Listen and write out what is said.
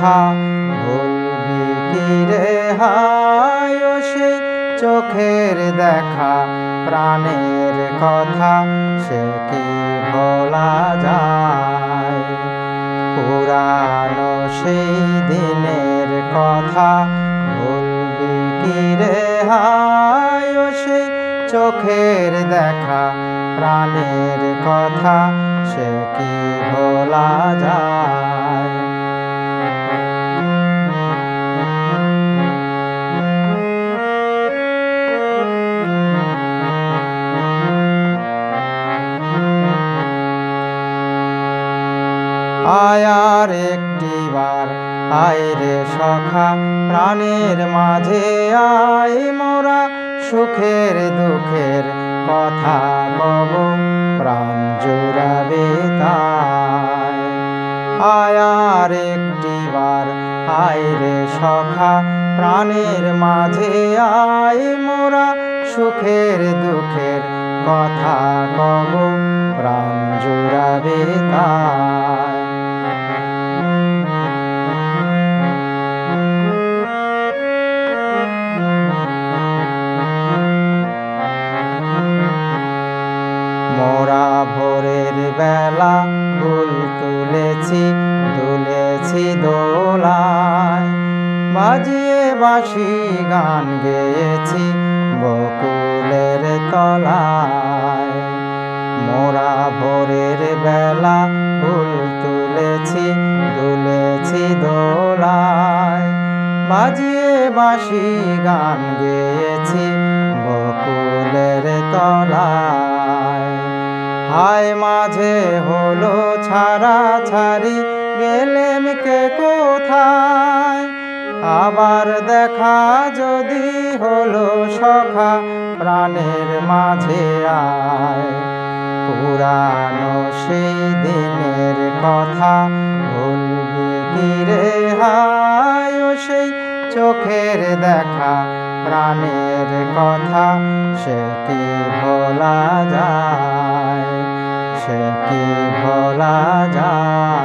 কথা ভুলবি কি রে হায়, ও সেই চোখের দেখা প্রাণের কথা সে কি ভোলা যায়। পুরানো সেই দিনের কথা ভুলবি কি রে হায়, ও সেই চোখের দেখা প্রাণের কথা সে কি ভোলা যায়। আয়ার একটিবার আয় রে সখা প্রাণের মাঝে আয়, মোরা সুখের দুঃখের কথা কব প্রাণ জুড়াবে তাই। আয়ার একটিবার আয় রে সখা প্রাণের মাঝে আয়, মোরা সুখের দুঃখের কথা কব প্রাণ জুড়াবে তাই। মোরা ভোরের বেলা ফুল তুলেছি দুলেছি দোলায়, বাজিয়ে বাঁশি গান গেয়েছি বকুলের তলায়। মোরা ভোরের বেলা ফুল তুলেছি দুলেছি দোলায়, বাজিয়ে বাঁশি গান গেয়েছি বকুলের তলায়। হায় মাঝে হলো ছাড়া ছাড়ি গেলেম কে কোথায়, আবার দেখা যদি হলো সখা প্রাণের মাঝে আয়। পুরানো সেই দিনের কথা ভুলবি কি রে হায়, ও সেই চোখের দেখা প্রাণের কথা সে কি ভোলা যায়, সে কি ভোলা যায়।